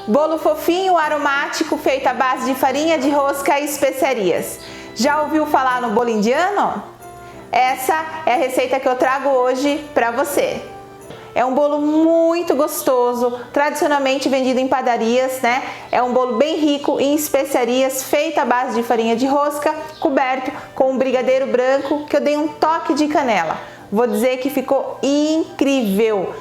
Bolo fofinho, aromático, feito à base de farinha de rosca e especiarias. Já ouviu falar no bolo indiano? Essa é a receita que eu trago hoje para você. É um bolo muito gostoso, tradicionalmente vendido em padarias, né? É um bolo bem rico em especiarias, feito à base de farinha de rosca, coberto com um brigadeiro branco que eu dei um toque de canela. Vou dizer que ficou incrível!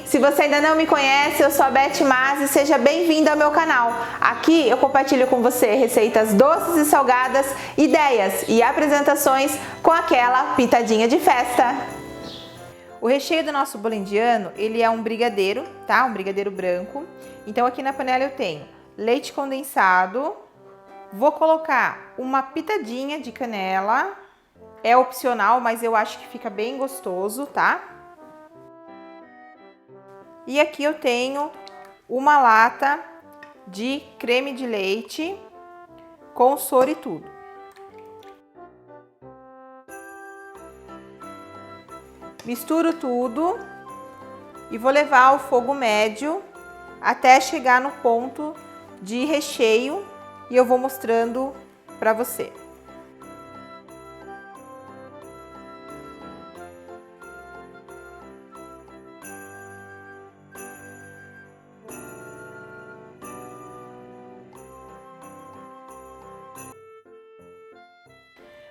Se você ainda não me conhece, eu sou a Beth Mazzi, seja bem-vindo ao meu canal. Aqui eu compartilho com você receitas doces e salgadas, ideias e apresentações com aquela pitadinha de festa. O recheio do nosso bolo indiano, ele é um brigadeiro, tá? Um brigadeiro branco. Então aqui na panela eu tenho leite condensado, vou colocar uma pitadinha de canela, é opcional, mas eu acho que fica bem gostoso, tá? E aqui eu tenho uma lata de creme de leite com soro e tudo. Misturo tudo e vou levar ao fogo médio até chegar no ponto de recheio e eu vou mostrando para você.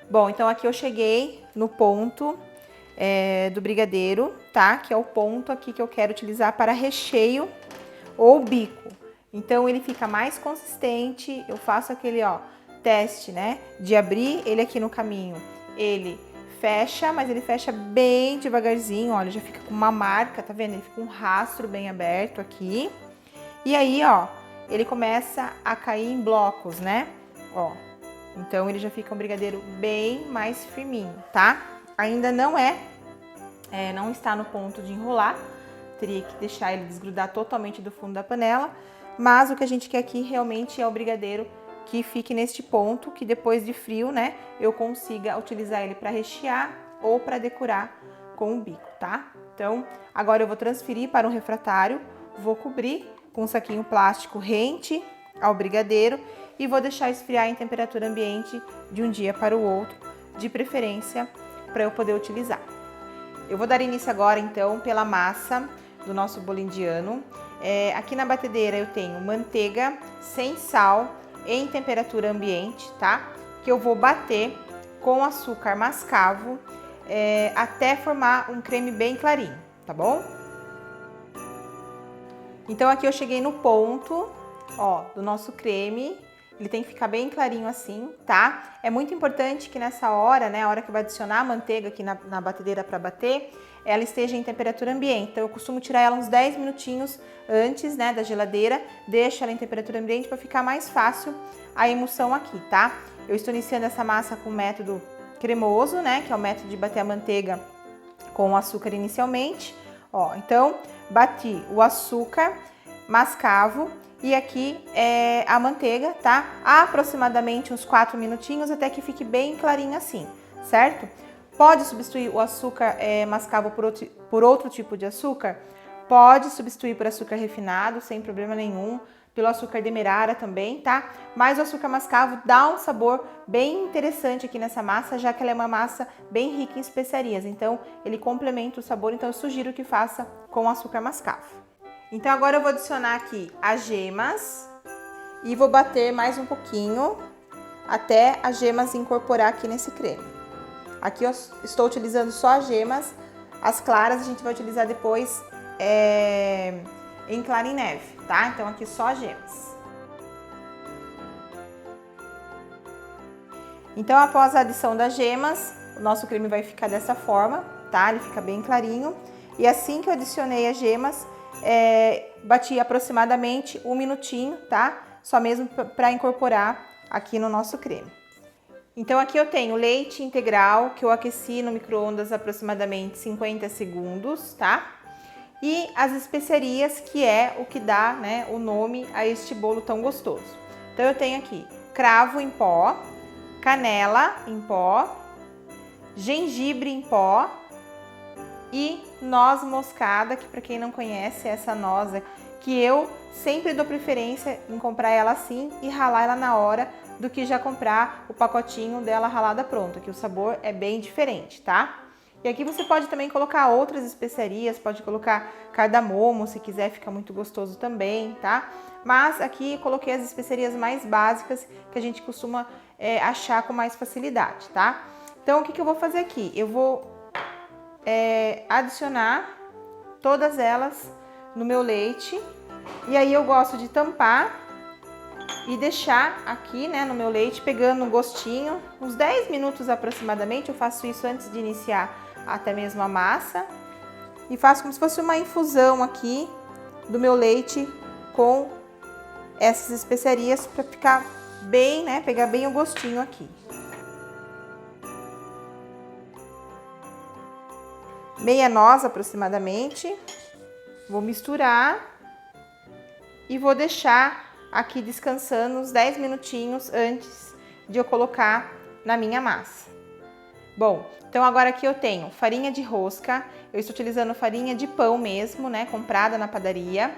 Bom, então aqui eu cheguei no ponto do brigadeiro, tá? Que é o ponto aqui que eu quero utilizar para recheio ou bico. Então ele fica mais consistente, eu faço aquele, ó, teste, né? De abrir ele aqui no caminho, ele fecha, mas ele fecha bem devagarzinho, olha, já fica com uma marca, tá vendo? Ele fica um rastro bem aberto aqui. E aí, ó, ele começa a cair em blocos, né? Ó. Então, ele já fica um brigadeiro bem mais firminho, tá? Ainda não não está no ponto de enrolar. Teria que deixar ele desgrudar totalmente do fundo da panela. Mas o que a gente quer aqui realmente é o brigadeiro que fique neste ponto, que depois de frio, né, eu consiga utilizar ele para rechear ou para decorar com o bico, tá? Então, agora eu vou transferir para um refratário, vou cobrir com um saquinho plástico rente ao brigadeiro e vou deixar esfriar em temperatura ambiente de um dia para o outro, de preferência para eu poder utilizar. Eu vou dar início agora então pela massa do nosso bolo indiano. Aqui na batedeira eu tenho manteiga sem sal em temperatura ambiente, tá? Que eu vou bater com açúcar mascavo até formar um creme bem clarinho, tá bom? Então aqui eu cheguei no ponto, ó, do nosso creme. Ele tem que ficar bem clarinho assim, tá? É muito importante que nessa hora, né, a hora que vai adicionar a manteiga aqui na batedeira para bater, ela esteja em temperatura ambiente. Então eu costumo tirar ela uns 10 minutinhos antes, né, da geladeira, deixo ela em temperatura ambiente para ficar mais fácil a emulsão aqui, tá? Eu estou iniciando essa massa com o método cremoso, né, que é o método de bater a manteiga com o açúcar inicialmente. Ó, então bati o açúcar mascavo e aqui a manteiga, tá? Aproximadamente uns 4 minutinhos até que fique bem clarinho assim, certo? Pode substituir o açúcar mascavo por outro tipo de açúcar? Pode substituir por açúcar refinado, sem problema nenhum. Pelo açúcar demerara também, tá? Mas o açúcar mascavo dá um sabor bem interessante aqui nessa massa, já que ela é uma massa bem rica em especiarias. Então, ele complementa o sabor, então eu sugiro que faça com açúcar mascavo. Então agora eu vou adicionar aqui as gemas e vou bater mais um pouquinho até as gemas incorporar aqui nesse creme. Aqui eu estou utilizando só as gemas, as claras a gente vai utilizar depois em clara em neve, tá? Então aqui só as gemas. Então após a adição das gemas, o nosso creme vai ficar dessa forma, tá? Ele fica bem clarinho. E assim que eu adicionei as gemas, bati aproximadamente 1 minutinho, tá? Só mesmo para incorporar aqui no nosso creme. Então aqui eu tenho leite integral que eu aqueci no micro-ondas aproximadamente 50 segundos, tá? E as especiarias, que é o que dá, né, o nome a este bolo tão gostoso. Então eu tenho aqui cravo em pó, canela em pó, gengibre em pó e noz moscada, que para quem não conhece, é essa noz que eu sempre dou preferência em comprar ela assim e ralar ela na hora do que já comprar o pacotinho dela ralada pronta, que o sabor é bem diferente, tá? E aqui você pode também colocar outras especiarias, pode colocar cardamomo, se quiser, fica muito gostoso também, tá? Mas aqui eu coloquei as especiarias mais básicas que a gente costuma achar com mais facilidade, tá? Então, o que eu vou fazer aqui? Eu vou adicionar todas elas no meu leite. E aí eu gosto de tampar e deixar aqui, né, no meu leite, pegando um gostinho, uns 10 minutos aproximadamente. Eu faço isso antes de iniciar até mesmo a massa. E faço como se fosse uma infusão aqui do meu leite com essas especiarias para ficar bem, né, pegar bem o gostinho aqui. Meia noz aproximadamente. Vou misturar e vou deixar aqui descansando uns 10 minutinhos antes de eu colocar na minha massa. Bom, então agora aqui eu tenho farinha de rosca, eu estou utilizando farinha de pão mesmo, né, comprada na padaria,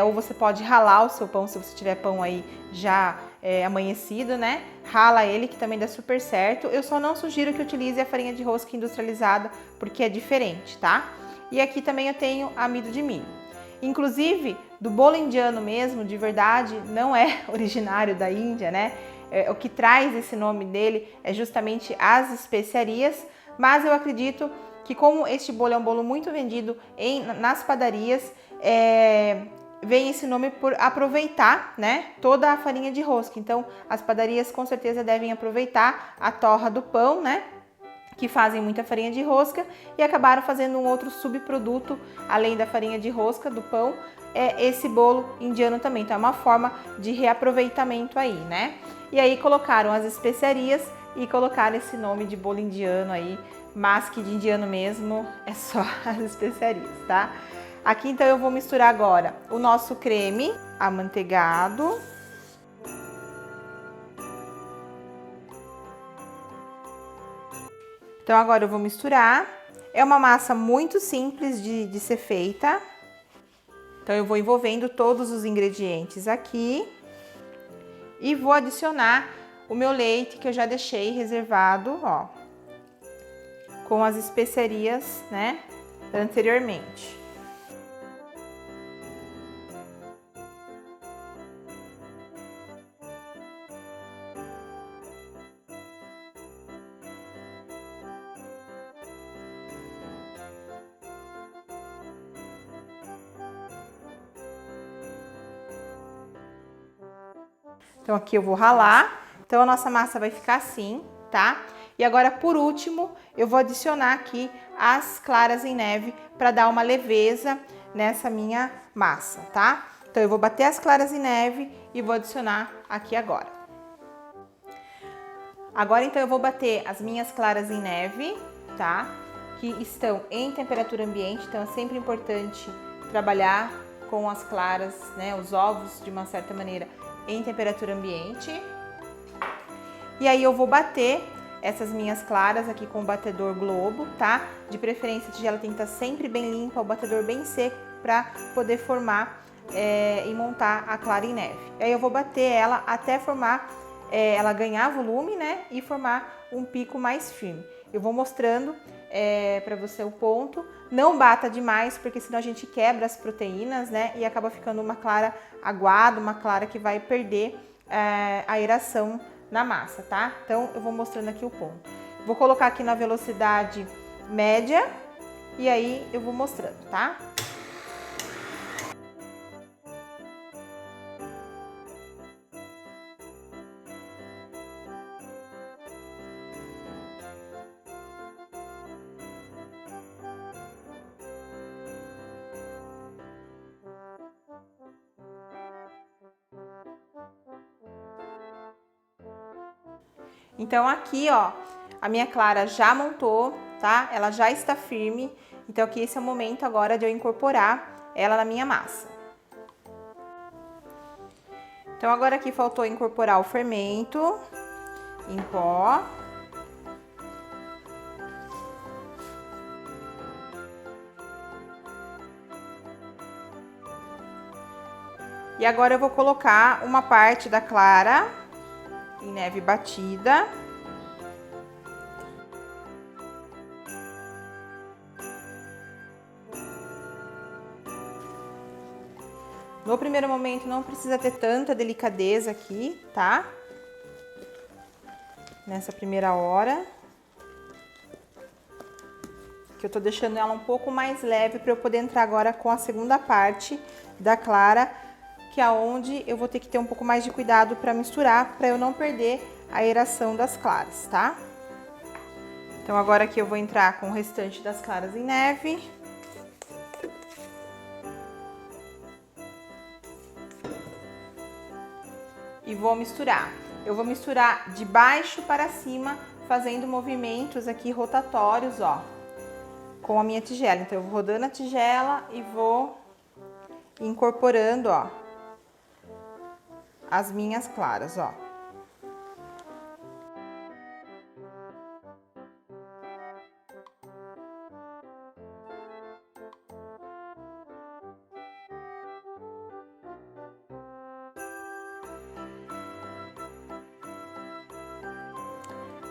ou você pode ralar o seu pão se você tiver pão aí já amanhecido, né, rala ele que também dá super certo. Eu só não sugiro que utilize a farinha de rosca industrializada porque é diferente, tá? E aqui também eu tenho amido de milho. Inclusive, do bolo indiano mesmo, de verdade, não é originário da Índia, né? O que traz esse nome dele é justamente as especiarias, mas eu acredito que como este bolo é um bolo muito vendido nas padarias, vem esse nome por aproveitar, né, toda a farinha de rosca. Então, as padarias com certeza devem aproveitar a torra do pão, né, que fazem muita farinha de rosca e acabaram fazendo um outro subproduto, além da farinha de rosca, do pão, esse bolo indiano também. Então é uma forma de reaproveitamento aí, né? E aí colocaram as especiarias e colocaram esse nome de bolo indiano aí, mas que de indiano mesmo é só as especiarias, tá? Aqui então eu vou misturar agora o nosso creme amanteigado. Então agora eu vou misturar. É uma massa muito simples de ser feita. Então eu vou envolvendo todos os ingredientes aqui e vou adicionar o meu leite que eu já deixei reservado, ó, com as especiarias, né, anteriormente. Então aqui eu vou ralar, então a nossa massa vai ficar assim, tá? E agora por último, eu vou adicionar aqui as claras em neve para dar uma leveza nessa minha massa, tá? Então eu vou bater as claras em neve e vou adicionar aqui agora. Agora então eu vou bater as minhas claras em neve, tá? Que estão em temperatura ambiente, então é sempre importante trabalhar com as claras, né, os ovos de uma certa maneira em temperatura ambiente. E aí eu vou bater essas minhas claras aqui com o batedor Globo, tá? De preferência a tigela tem que estar sempre bem limpa, o batedor bem seco para poder formar e montar a clara em neve. E aí eu vou bater ela até formar, ela ganhar volume, né? E formar um pico mais firme. Eu vou mostrando para você o ponto. Não bata demais, porque senão a gente quebra as proteínas, né? E acaba ficando uma clara aguada, uma clara que vai perder a aeração na massa, tá? Então eu vou mostrando aqui o ponto. Vou colocar aqui na velocidade média e aí eu vou mostrando, tá? Então aqui, ó, a minha clara já montou, tá? Ela já está firme. Então aqui esse é o momento agora de eu incorporar ela na minha massa. Então agora aqui faltou incorporar o fermento em pó. E agora eu vou colocar uma parte da clara em neve batida. No primeiro momento não precisa ter tanta delicadeza aqui, tá? Nessa primeira hora. Que eu tô deixando ela um pouco mais leve para eu poder entrar agora com a segunda parte da clara, que é onde eu vou ter que ter um pouco mais de cuidado para misturar, para eu não perder a aeração das claras, tá? Então agora aqui eu vou entrar com o restante das claras em neve. E vou misturar. Eu vou misturar de baixo para cima, fazendo movimentos aqui rotatórios, ó, com a minha tigela. Então eu vou rodando a tigela e vou incorporando, ó, as minhas claras, ó.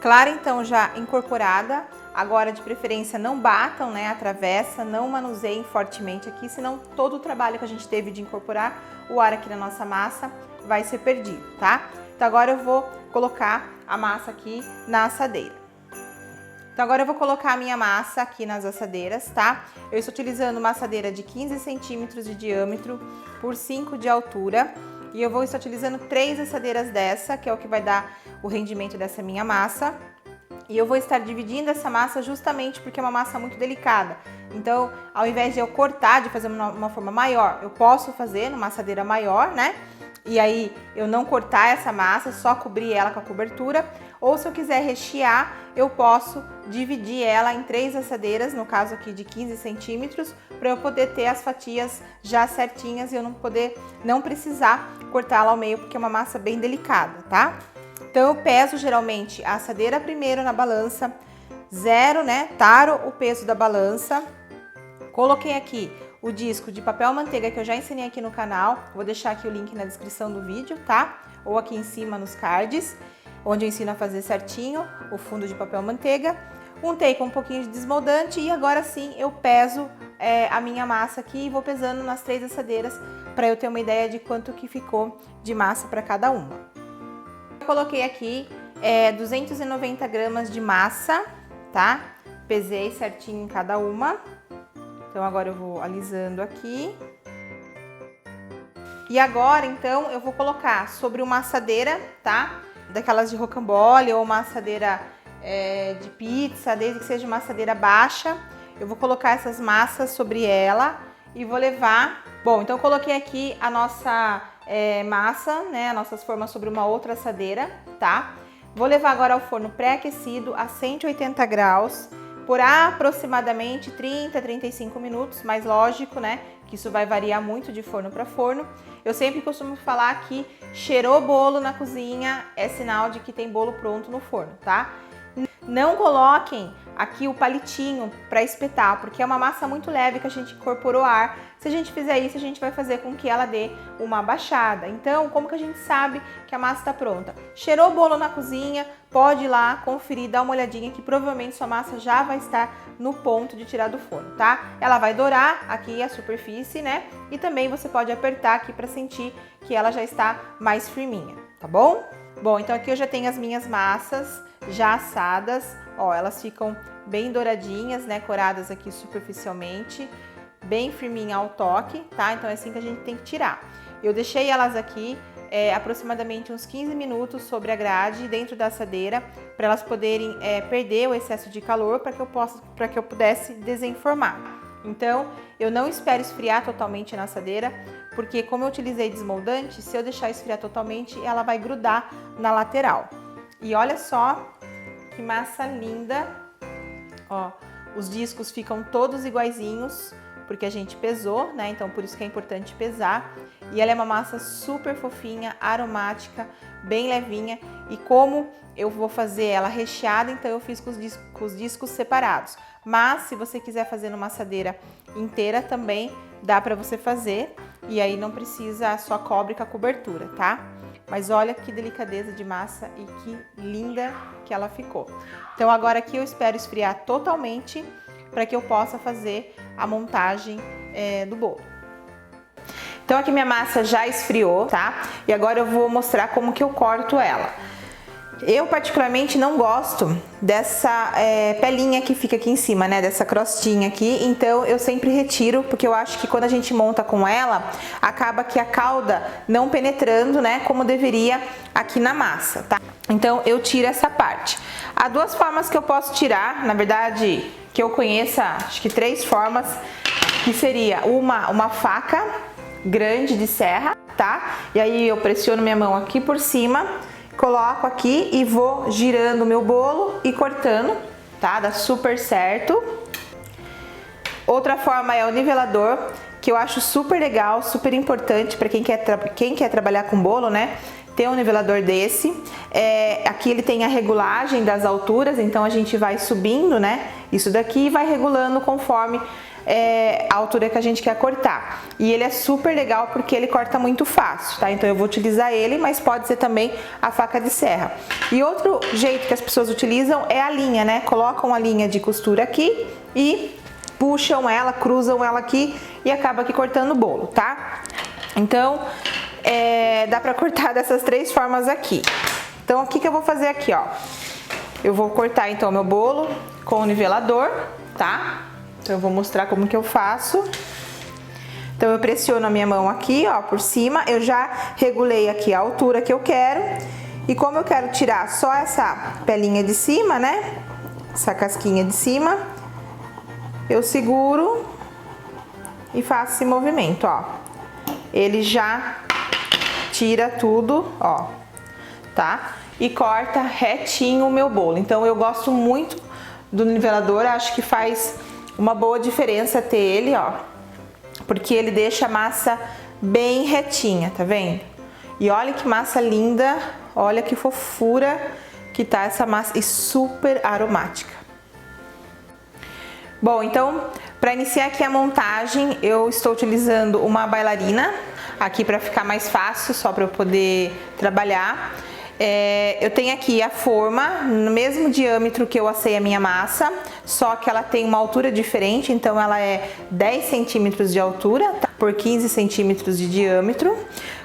Clara então já incorporada, agora de preferência não batam, né, a travessa, não manuseiem fortemente aqui, senão todo o trabalho que a gente teve de incorporar o ar aqui na nossa massa vai ser perdido, tá? Então agora eu vou colocar a massa aqui na assadeira. Então agora eu vou colocar a minha massa aqui nas assadeiras, tá? Eu estou utilizando uma assadeira de 15 centímetros de diâmetro por 5 de altura. E eu vou estar utilizando 3 assadeiras dessa, que é o que vai dar o rendimento dessa minha massa. E eu vou estar dividindo essa massa justamente porque é uma massa muito delicada. Então, ao invés de eu cortar, de fazer uma forma maior, eu posso fazer numa assadeira maior, né? E aí, eu não cortar essa massa, só cobrir ela com a cobertura. Ou se eu quiser rechear, eu posso dividir ela em 3 assadeiras, no caso aqui de 15 centímetros, para eu poder ter as fatias já certinhas e eu não precisar cortá-la ao meio, porque é uma massa bem delicada, tá? Então eu peso geralmente a assadeira primeiro na balança, zero, né? Taro o peso da balança. Coloquei aqui o disco de papel manteiga que eu já ensinei aqui no canal, vou deixar aqui o link na descrição do vídeo, tá? Ou aqui em cima nos cards, onde eu ensino a fazer certinho o fundo de papel manteiga. Untei com um pouquinho de desmoldante e agora sim eu peso a minha massa aqui e vou pesando nas 3 assadeiras para eu ter uma ideia de quanto que ficou de massa para cada uma. Eu coloquei aqui 290 gramas de massa, tá? Pesei certinho em cada uma. Então agora eu vou alisando aqui. E agora então eu vou colocar sobre uma assadeira, tá? Daquelas de rocambole ou uma assadeira de pizza, desde que seja uma assadeira baixa. Eu vou colocar essas massas sobre ela e vou levar... Bom, então eu coloquei aqui a nossa massa, né, as nossas formas sobre uma outra assadeira, tá? Vou levar agora ao forno pré-aquecido a 180 graus por aproximadamente 30 a 35 minutos, mas lógico, né, que isso vai variar muito de forno para forno. Eu sempre costumo falar que cheirou bolo na cozinha é sinal de que tem bolo pronto no forno, tá? Não coloquem aqui o palitinho para espetar, porque é uma massa muito leve que a gente incorporou ar. Se a gente fizer isso, a gente vai fazer com que ela dê uma baixada. Então, como que a gente sabe que a massa está pronta? Cheirou o bolo na cozinha, pode ir lá conferir, dar uma olhadinha que provavelmente sua massa já vai estar no ponto de tirar do forno, tá? Ela vai dourar aqui a superfície, né? E também você pode apertar aqui para sentir que ela já está mais firminha, tá bom? Bom, então aqui eu já tenho as minhas massas já assadas, ó, elas ficam bem douradinhas, né, coradas aqui superficialmente, bem firminha ao toque, tá? Então é assim que a gente tem que tirar. Eu deixei elas aqui aproximadamente uns 15 minutos sobre a grade dentro da assadeira, para elas poderem perder o excesso de calor, para que eu pudesse desenformar. Então, eu não espero esfriar totalmente na assadeira, porque como eu utilizei desmoldante, se eu deixar esfriar totalmente, ela vai grudar na lateral. E olha só que massa linda, ó, os discos ficam todos iguaizinhos, porque a gente pesou, né? Então por isso que é importante pesar. E ela é uma massa super fofinha, aromática, bem levinha. E como eu vou fazer ela recheada, então eu fiz com os discos separados. Mas se você quiser fazer numa assadeira inteira também, dá para você fazer. e aí não precisa, só cobre com a cobertura, tá? Mas olha que delicadeza de massa e que linda que ela ficou. Então agora aqui eu espero esfriar totalmente para que eu possa fazer a montagem do bolo. Então aqui minha massa já esfriou, tá? E agora eu vou mostrar como que eu corto ela. Eu particularmente não gosto dessa pelinha que fica aqui em cima, né? Dessa crostinha aqui, então eu sempre retiro, porque eu acho que quando a gente monta com ela, acaba que a calda não penetrando, né? Como deveria aqui na massa, tá? Então eu tiro essa parte. Há duas formas que eu posso tirar, na verdade, que eu conheça, acho que 3 formas, que seria uma faca grande de serra, tá? E aí eu pressiono minha mão aqui por cima, coloco aqui e vou girando o meu bolo e cortando, tá? Dá super certo. Outra forma é o nivelador, que eu acho super legal, super importante para quem quer trabalhar com bolo, né? Ter um nivelador desse. Aqui ele tem a regulagem das alturas, então a gente vai subindo, né? Isso daqui e vai regulando conforme a altura que a gente quer cortar. E ele é super legal porque ele corta muito fácil, tá? Então eu vou utilizar ele, mas pode ser também a faca de serra. E outro jeito que as pessoas utilizam é a linha, né? Colocam a linha de costura aqui e puxam ela, cruzam ela aqui e acaba aqui cortando o bolo, tá? Então dá pra cortar dessas 3 formas aqui. Então o que eu vou fazer aqui, ó? Eu vou cortar então meu bolo com o nivelador, tá? Então eu vou mostrar como que eu faço. Então eu pressiono a minha mão aqui, ó, por cima. Eu já regulei aqui a altura que eu quero. E como eu quero tirar só essa pelinha de cima, né? Essa casquinha de cima, eu seguro e faço esse movimento, ó. Ele já tira tudo, ó, tá? E corta retinho o meu bolo. Então eu gosto muito do nivelador, acho que faz uma boa diferença ter ele, ó, porque ele deixa a massa bem retinha, tá vendo? E olha que massa linda, olha que fofura que tá essa massa e super aromática. Bom, então, para iniciar aqui a montagem, eu estou utilizando uma bailarina aqui para ficar mais fácil, só para eu poder trabalhar. Eu tenho aqui a forma no mesmo diâmetro que eu assei a minha massa, só que ela tem uma altura diferente, então ela é 10 centímetros de altura, tá? Por 15 centímetros de diâmetro.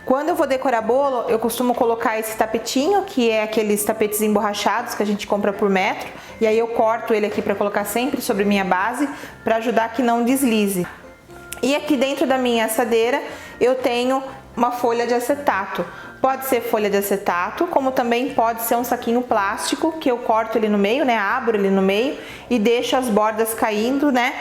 Quando eu vou decorar bolo, eu costumo colocar esse tapetinho, que é aqueles tapetes emborrachados que a gente compra por metro, e aí eu corto ele aqui para colocar sempre sobre minha base, para ajudar que não deslize. E aqui dentro da minha assadeira eu tenho uma folha de acetato. Pode ser folha de acetato, como também pode ser um saquinho plástico, que eu corto ele no meio, né? Abro ele no meio e deixo as bordas caindo, né?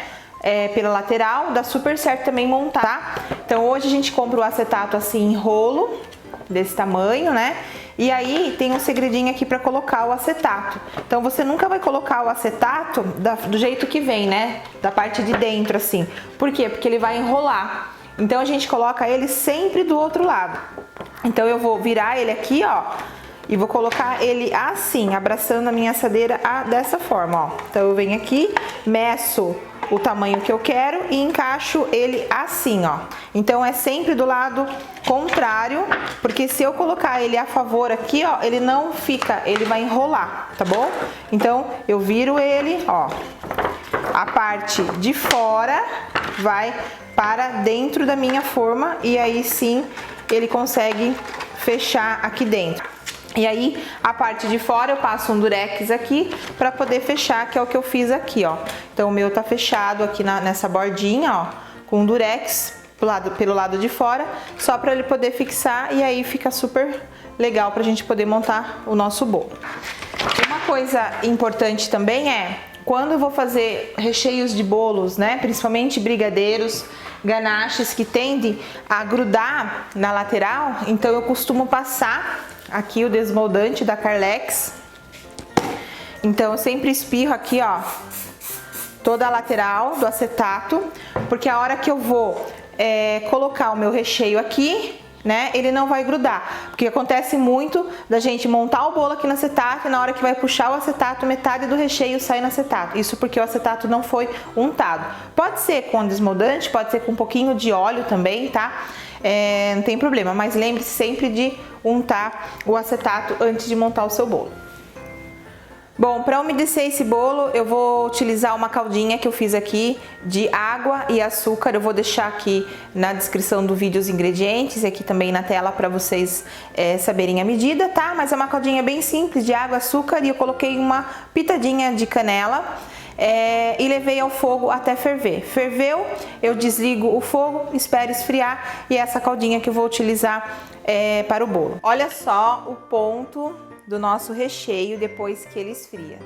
Pela lateral, dá super certo também montar, tá? Então hoje a gente compra o acetato assim em rolo, desse tamanho, né? E aí tem um segredinho aqui para colocar o acetato. Então você nunca vai colocar o acetato do jeito que vem, né? Da parte de dentro assim. Por quê? Porque ele vai enrolar. Então a gente coloca ele sempre do outro lado. Então eu vou virar ele aqui, ó, e vou colocar ele assim, abraçando a minha assadeira dessa forma, ó. Então eu venho aqui, meço o tamanho que eu quero e encaixo ele assim, ó. Então é sempre do lado contrário, porque se eu colocar ele a favor aqui, ó, ele não fica, ele vai enrolar, tá bom? Então eu viro ele, ó, a parte de fora vai para dentro da minha forma e aí sim ele consegue fechar aqui dentro. E aí a parte de fora eu passo um durex aqui para poder fechar, que é o que eu fiz aqui, ó. Então o meu tá fechado aqui nessa bordinha, ó, com durex pelo lado de fora, só para ele poder fixar e aí fica super legal pra gente poder montar o nosso bolo. Uma coisa importante também quando eu vou fazer recheios de bolos, né, principalmente brigadeiros, ganaches que tendem a grudar na lateral, então eu costumo passar aqui o desmoldante da Carlex. Então eu sempre espirro aqui, ó, toda a lateral do acetato, porque a hora que eu vou colocar o meu recheio aqui, né, ele não vai grudar. Porque acontece muito da gente montar o bolo aqui no acetato e na hora que vai puxar o acetato, metade do recheio sai no acetato. Isso porque o acetato não foi untado. Pode ser com desmoldante, pode ser com um pouquinho de óleo também, tá? Não tem problema, mas lembre-se sempre de untar o acetato antes de montar o seu bolo. Bom, para umedecer esse bolo, eu vou utilizar uma caldinha que eu fiz aqui de água e açúcar. Eu vou deixar aqui na descrição do vídeo os ingredientes e aqui também na tela para vocês saberem a medida, tá? Mas é uma caldinha bem simples de água, açúcar e eu coloquei uma pitadinha de canela. E levei ao fogo até ferver. Ferveu, eu desligo o fogo, espero esfriar e é essa caldinha que eu vou utilizar para o bolo. Olha só o ponto do nosso recheio depois que ele esfria.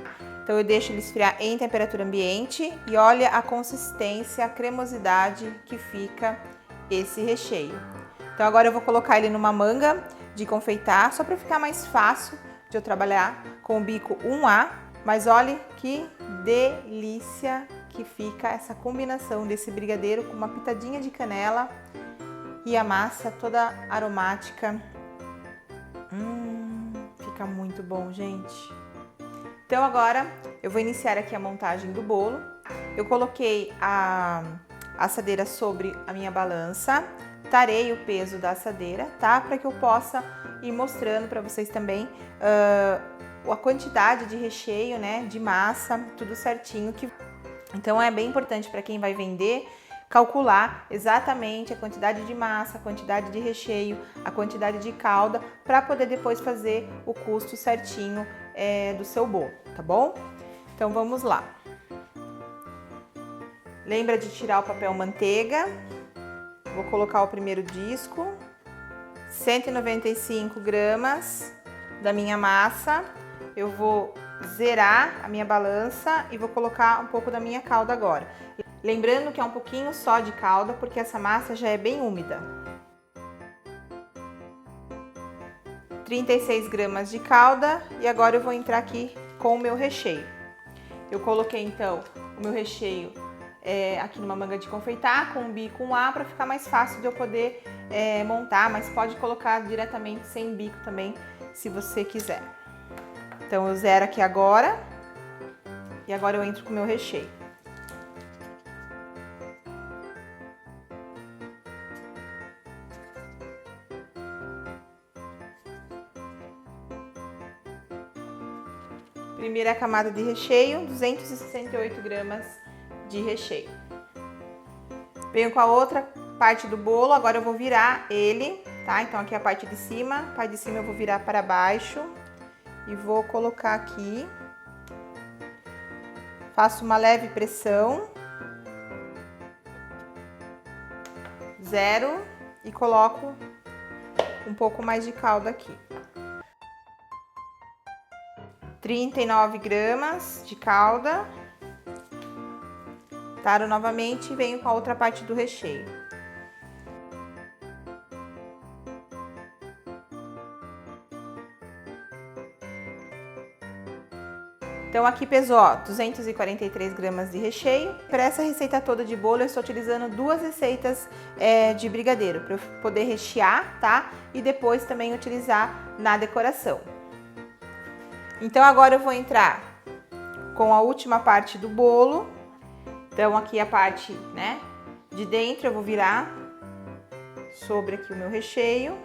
Então eu deixo ele esfriar em temperatura ambiente e olha a consistência, a cremosidade que fica esse recheio. Então agora eu vou colocar ele numa manga de confeitar, só para ficar mais fácil de eu trabalhar com o bico 1A. Mas olha que delícia que fica essa combinação desse brigadeiro com uma pitadinha de canela e a massa toda aromática. Fica muito bom, gente. Então agora eu vou iniciar aqui a montagem do bolo. Eu coloquei a assadeira sobre a minha balança, tarei o peso da assadeira, tá? Para que eu possa ir mostrando para vocês também a quantidade de recheio, né, de massa, tudo certinho. Então é bem importante para quem vai vender calcular exatamente a quantidade de massa, a quantidade de recheio, a quantidade de calda, para poder depois fazer o custo certinho do seu bolo, tá bom? Então vamos lá. Lembra de tirar o papel manteiga. Vou colocar o primeiro disco, 195 gramas da minha massa. Eu vou zerar a minha balança e vou colocar um pouco da minha calda agora. Lembrando que é um pouquinho só de calda, porque essa massa já é bem úmida. 36 gramas de calda e agora eu vou entrar aqui com o meu recheio. Eu coloquei então o meu recheio aqui numa manga de confeitar com um bico 1A para ficar mais fácil de eu poder montar, mas pode colocar diretamente sem bico também, se você quiser. Então eu zero aqui agora e agora eu entro com o meu recheio. Primeira camada de recheio, 268 gramas de recheio. Venho com a outra parte do bolo, agora eu vou virar ele, tá? Então aqui é a parte de cima, a parte de cima eu vou virar para baixo e vou colocar aqui. Faço uma leve pressão. Zero e coloco um pouco mais de calda aqui. 39 gramas de calda. Taro novamente e venho com a outra parte do recheio. Então aqui pesou, ó, 243 gramas de recheio. Para essa receita toda de bolo eu estou utilizando duas receitas de brigadeiro, para eu poder rechear, tá? E depois também utilizar na decoração. Então agora eu vou entrar com a última parte do bolo. Então aqui a parte, né, de dentro eu vou virar sobre aqui o meu recheio.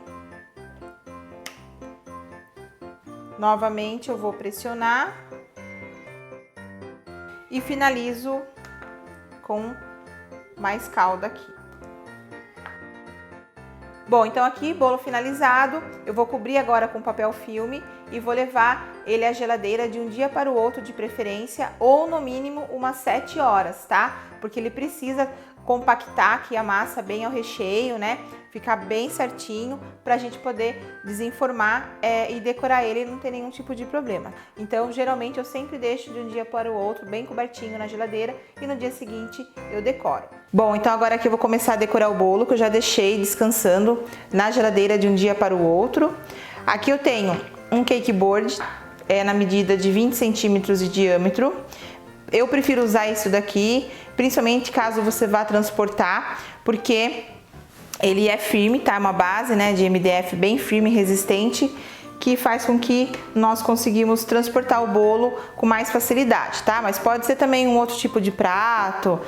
Novamente eu vou pressionar e finalizo com mais calda aqui. Bom, então aqui, bolo finalizado, eu vou cobrir agora com papel filme e vou levar ele à geladeira de um dia para o outro de preferência, ou no mínimo umas 7 horas, tá? Porque ele precisa compactar aqui a massa bem ao recheio, né? Ficar bem certinho pra gente poder desenformar e decorar ele e não ter nenhum tipo de problema. Então, geralmente eu sempre deixo de um dia para o outro bem cobertinho na geladeira e no dia seguinte eu decoro. Bom, então agora aqui eu vou começar a decorar o bolo, que eu já deixei descansando na geladeira de um dia para o outro. Aqui eu tenho um cake board, na medida de 20 centímetros de diâmetro. Eu prefiro usar isso daqui, principalmente caso você vá transportar, porque Ele é firme, tá? É uma base, né, de MDF bem firme e resistente, que faz com que nós conseguimos transportar o bolo com mais facilidade, tá? Mas pode ser também um outro tipo de prato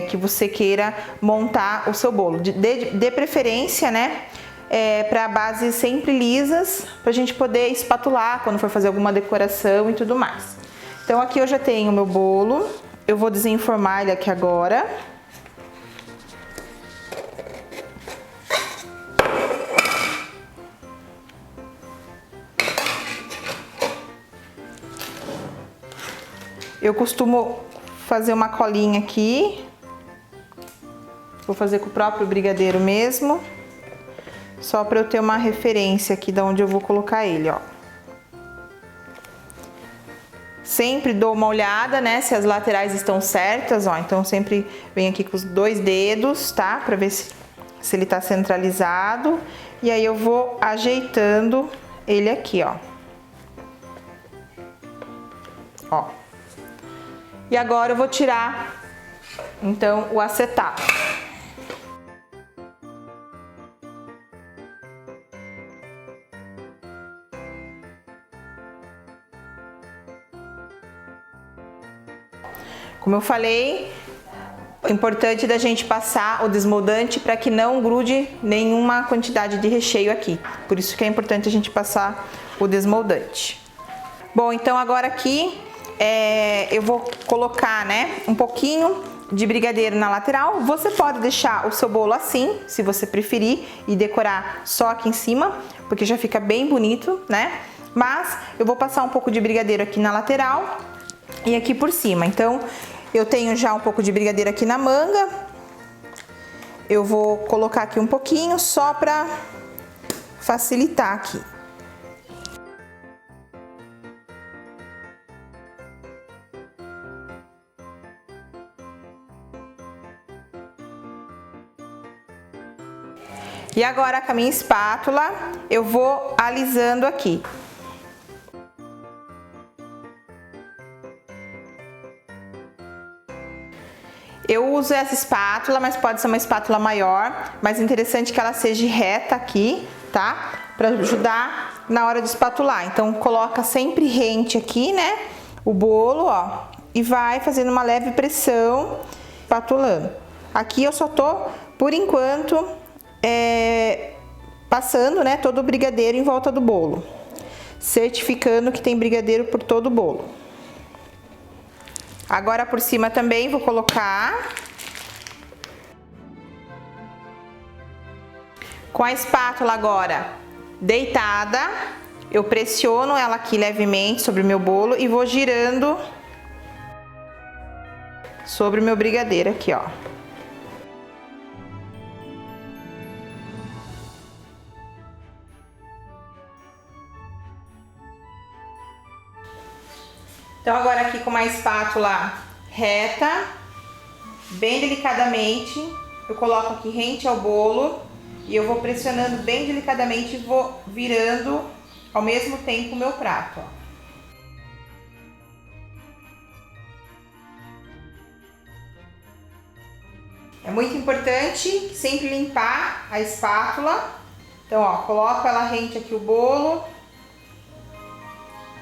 que você queira montar o seu bolo. De preferência, né? Para bases sempre lisas, pra gente poder espatular quando for fazer alguma decoração e tudo mais. Então aqui eu já tenho o meu bolo, eu vou desenformar ele aqui agora. Eu costumo fazer uma colinha aqui, vou fazer com o próprio brigadeiro mesmo, só para eu ter uma referência aqui de onde eu vou colocar ele, ó. Sempre dou uma olhada, né, se as laterais estão certas, ó, então sempre venho aqui com os 2 dedos, tá, para ver se ele tá centralizado, e aí eu vou ajeitando ele aqui, ó. Ó. E agora eu vou tirar, então, o acetato. Como eu falei, é importante da gente passar o desmoldante para que não grude nenhuma quantidade de recheio aqui. Por isso que é importante a gente passar o desmoldante. Bom, então agora aqui eu vou colocar, né, um pouquinho de brigadeiro na lateral. Você pode deixar o seu bolo assim, se você preferir, e decorar só aqui em cima, porque já fica bem bonito, né? Mas eu vou passar um pouco de brigadeiro aqui na lateral e aqui por cima. Então, eu tenho já um pouco de brigadeiro aqui na manga. Eu vou colocar aqui um pouquinho só para facilitar aqui. E agora com a minha espátula eu vou alisando aqui. Eu uso essa espátula, mas pode ser uma espátula maior, mas é interessante que ela seja reta aqui, tá? Para ajudar na hora de espatular. Então coloca sempre rente aqui, né? O bolo, ó, e vai fazendo uma leve pressão, espatulando. Aqui eu só tô, por enquanto, passando, né, todo o brigadeiro em volta do bolo, certificando que tem brigadeiro por todo o bolo. Agora por cima também vou colocar. Com a espátula agora deitada, eu pressiono ela aqui levemente sobre o meu bolo e vou girando sobre o meu brigadeiro aqui, ó. Então agora aqui com uma espátula reta, bem delicadamente, eu coloco aqui rente ao bolo e eu vou pressionando bem delicadamente e vou virando ao mesmo tempo o meu prato, ó. É muito importante sempre limpar a espátula. Então, ó, coloco ela rente aqui o bolo,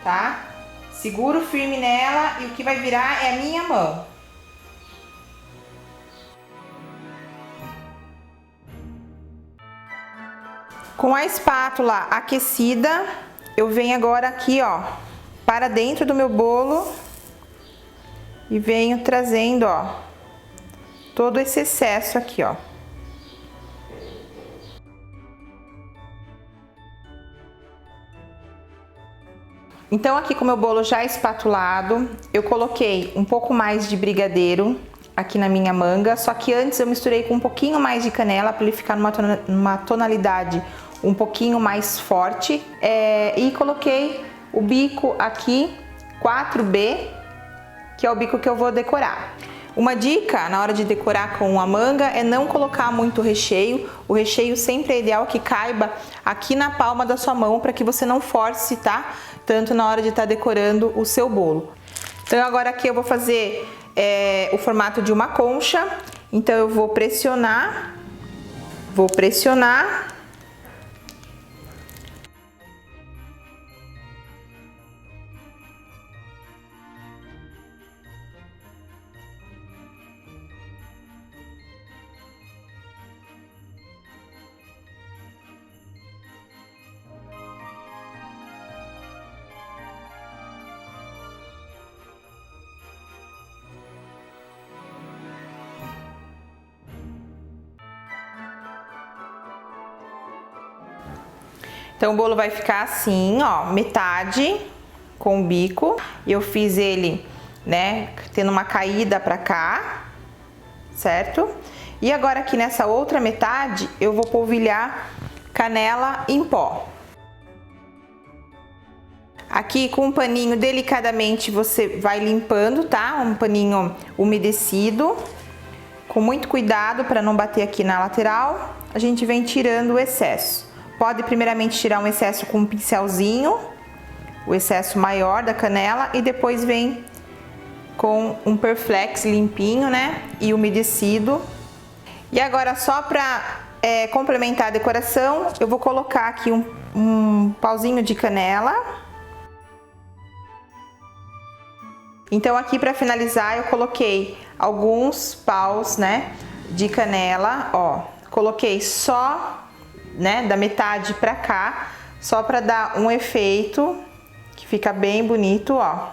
tá? Seguro firme nela e o que vai virar é a minha mão. Com a espátula aquecida, eu venho agora aqui, ó, para dentro do meu bolo e venho trazendo, ó, todo esse excesso aqui, ó. Então aqui com o meu bolo já espatulado, eu coloquei um pouco mais de brigadeiro aqui na minha manga, só que antes eu misturei com um pouquinho mais de canela para ele ficar numa tonalidade um pouquinho mais forte, e coloquei o bico aqui 4B, que é o bico que eu vou decorar. Uma dica na hora de decorar com a manga é não colocar muito recheio. O recheio sempre é ideal que caiba aqui na palma da sua mão para que você não force, tá? Tanto na hora de estar decorando o seu bolo. Então agora aqui eu vou fazer o formato de uma concha. Então eu vou pressionar Vou pressionar. Então, o bolo vai ficar assim, ó, metade com o bico. E eu fiz ele, né, tendo uma caída pra cá, certo? E agora aqui nessa outra metade, eu vou polvilhar canela em pó. Aqui com um paninho, delicadamente, você vai limpando, tá? Um paninho umedecido. Com muito cuidado para não bater aqui na lateral, a gente vem tirando o excesso. Pode primeiramente tirar um excesso com um pincelzinho, o excesso maior da canela, e depois vem com um Perflex limpinho, né, e umedecido. E agora só para complementar a decoração, eu vou colocar aqui um pauzinho de canela. Então aqui para finalizar eu coloquei alguns paus, né, de canela, ó, coloquei só, né, da metade pra cá, só pra dar um efeito que fica bem bonito, ó.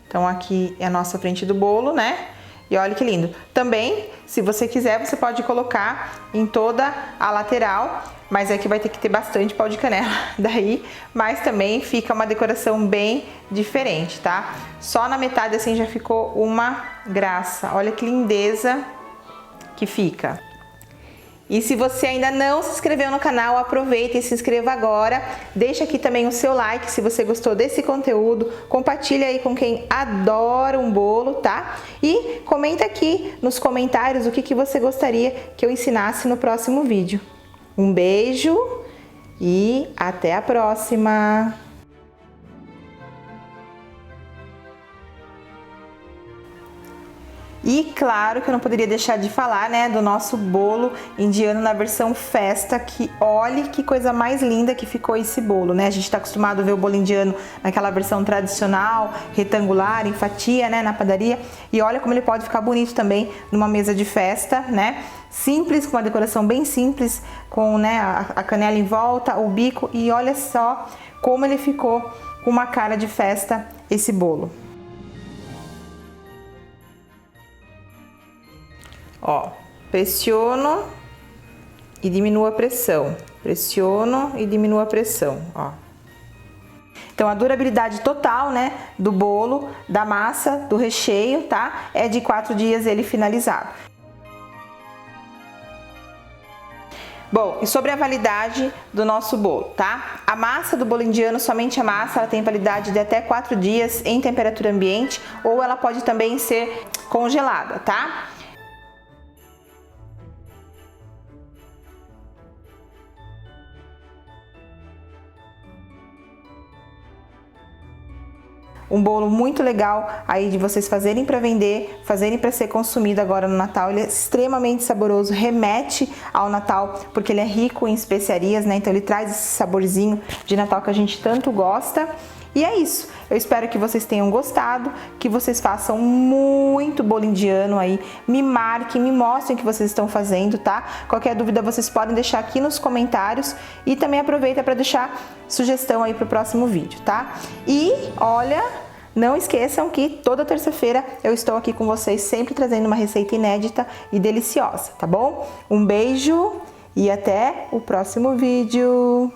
Então aqui é a nossa frente do bolo, né? E olha que lindo. Também, se você quiser, você pode colocar em toda a lateral, mas é que vai ter que ter bastante pau de canela daí, mas também fica uma decoração bem diferente, tá? Só na metade assim já ficou uma graça. Olha que lindeza que fica. E se você ainda não se inscreveu no canal, aproveita e se inscreva agora. Deixa aqui também o seu like se você gostou desse conteúdo. Compartilha aí com quem adora um bolo, tá? E comenta aqui nos comentários o que você gostaria que eu ensinasse no próximo vídeo. Um beijo e até a próxima! E claro que eu não poderia deixar de falar, né, do nosso bolo indiano na versão festa, que olhe que coisa mais linda que ficou esse bolo, né? A gente tá acostumado a ver o bolo indiano naquela versão tradicional, retangular, em fatia, né, na padaria. E olha como ele pode ficar bonito também numa mesa de festa, né? Simples, com uma decoração bem simples, com, né, a canela em volta, o bico. E olha só como ele ficou com uma cara de festa esse bolo. Ó, pressiono e diminuo a pressão. Pressiono e diminuo a pressão, ó. Então, a durabilidade total, né, do bolo, da massa, do recheio, tá? É de 4 dias ele finalizado. Bom, e sobre a validade do nosso bolo, tá? A massa do bolo indiano, somente a massa, ela tem validade de até 4 dias em temperatura ambiente, ou ela pode também ser congelada, tá? Um bolo muito legal aí de vocês fazerem para vender, fazerem para ser consumido agora no Natal. Ele é extremamente saboroso, remete ao Natal, porque ele é rico em especiarias, né? Então ele traz esse saborzinho de Natal que a gente tanto gosta. E é isso. Eu espero que vocês tenham gostado, que vocês façam muito bolo indiano aí. Me marquem, me mostrem o que vocês estão fazendo, tá? Qualquer dúvida vocês podem deixar aqui nos comentários e também aproveita para deixar sugestão aí pro próximo vídeo, tá? E olha, não esqueçam que toda terça-feira eu estou aqui com vocês, sempre trazendo uma receita inédita e deliciosa, tá bom? Um beijo e até o próximo vídeo.